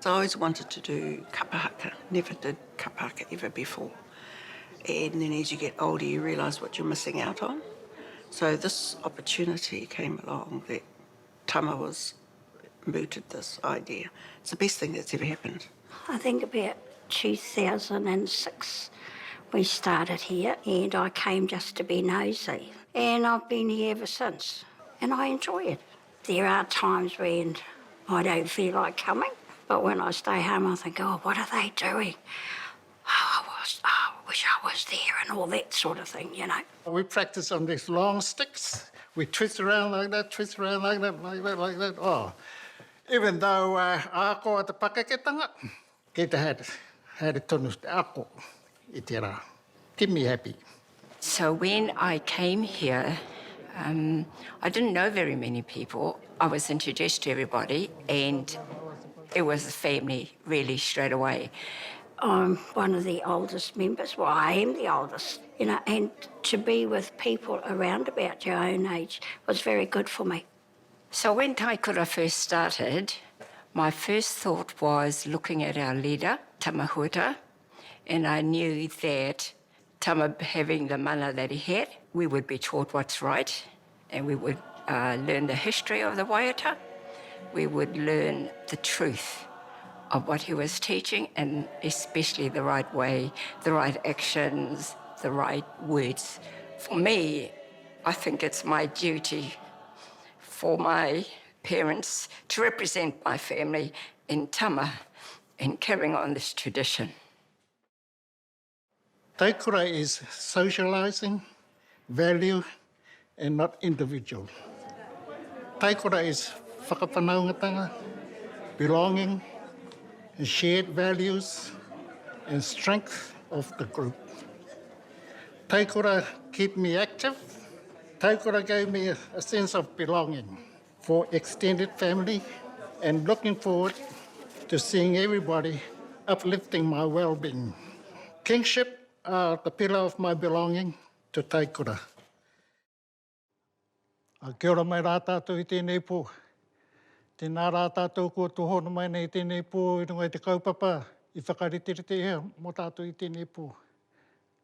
I always wanted to do kapahaka, never did kapahaka ever before. And then as you get older, you realise what you're missing out on. So this opportunity came along that Tama was mooted this idea. It's the best thing that's ever happened. I think about 2006 we started here, and I came just to be nosy. And I've been here ever since, and I enjoy it. There are times when I don't feel like coming, but when I stay home I think, oh, what are they doing? I wish I was there, and all that sort of thing, you know. We practice on these long sticks. We twist around like that, twist around like that, like that, like that. Oh, even though ako at the pakaketanga, kita had a tonu ako itira. Keep me happy. So when I came here, I didn't know very many people. I was introduced to everybody, and it was a family really straight away. I'm one of the oldest members. Well, I am the oldest, you know, and to be with people around about your own age was very good for me. So when Taikura first started, my first thought was looking at our leader, Tamahuta, and I knew that Tama having the mana that he had, we would be taught what's right, and we would learn the history of the Waiata. We would learn the truth of what he was teaching, and especially the right way, the right actions, the right words. For me, I think it's my duty for my parents to represent my family in Tama in carrying on this tradition. Taikura is socializing, value, and not individual. Taikura is whakapanaungatanga, belonging, and shared values and strength of the group. Taikura keep me active. Taikura gave me a sense of belonging for extended family and looking forward to seeing everybody uplifting my well-being. Kingship are the pillar of my belonging to Taikura. Kia ora mai rā tātou I tēnei pō. Tēnā rā tātou kua tohono mai nei tēnei pō I runga I te kaupapa I whakaritirite ia mō tātou I tēnei pō.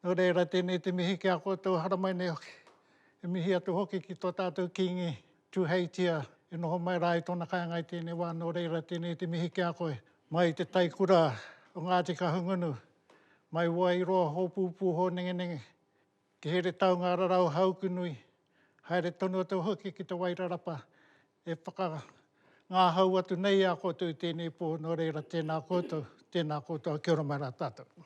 Nō reira tēnei te mihi kia koutou hara mai nei hoki. E mihi atu hoki ki tō tātou kingi tūheitia e noho mai rā I tōna kāinga I tēnei wā. Nō reira tēnei te mihi kia koe. Mai te Taikura o Ngāti Kahungunu. Mai wai roa hōpūpū hō nenge. Ki here taunga rarau haukunui. Haere tonu atu hoki ki te wairarapa. E whaka ngā hau atu nei a koutou I tēnei pō. Nō reira tēnā koutou. Tēnā koutou. Kia ora mai rā tātou. Te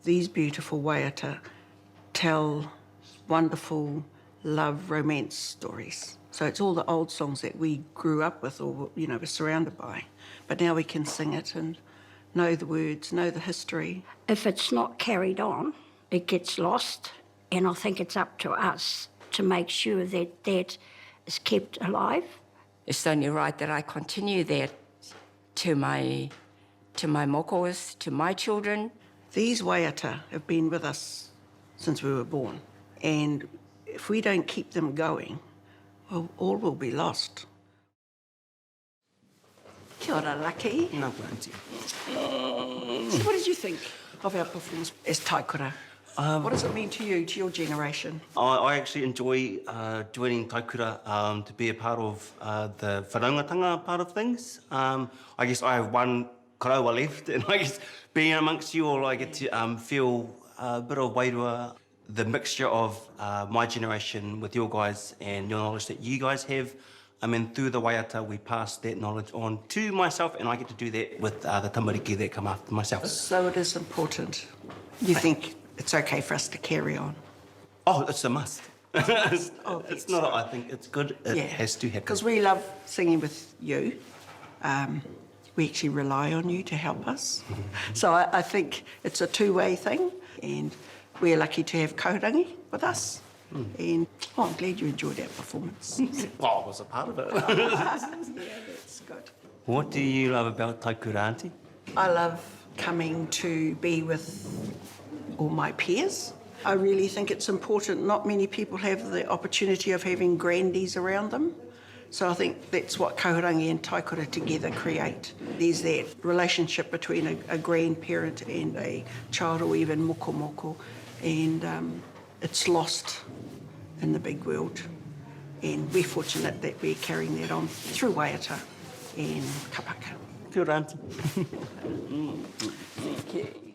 these beautiful waiata tell wonderful love, romance stories. So it's all the old songs that we grew up with or, were surrounded by. But now we can sing it and know the words, know the history. If it's not carried on, it gets lost, and I think it's up to us to make sure that that is kept alive. It's only right that I continue that to my mokos, to my children. These waiata have been with us since we were born. And if we don't keep them going, well, all will be lost. Kia ora, Lucky. Nā koe, auntie. So what did you think of our performance as Taikura? What does it mean to you, to your generation? I actually enjoy joining Taikura to be a part of the whanaungatanga part of things. I guess I have one karaua left, and I guess being amongst you all, I get to feel a bit of wairua, the mixture of my generation with your guys and your knowledge that you guys have. And through the waiata, we pass that knowledge on to myself, and I get to do that with the tamariki that come after myself. So it is important. You think it's okay for us to carry on? Oh, it's a must. It's not, I think it's good. It has to happen. Because we love singing with you. We actually rely on you to help us. So I think it's a two-way thing, and we're lucky to have Kaurangi with us. And I'm glad you enjoyed our performance. Oh, I was a part of it. Yeah, that's good. What do you love about Taikura, auntie? I love coming to be with all my peers. I really think it's important. Not many people have the opportunity of having grandies around them. So I think that's what Kaurangi and Taikura together create. There's that relationship between a grandparent and a child, or even moko, and it's lost in the big world. And we're fortunate that we're carrying that on through waiata and kapahaka. Kia ora, auntie. Thank you.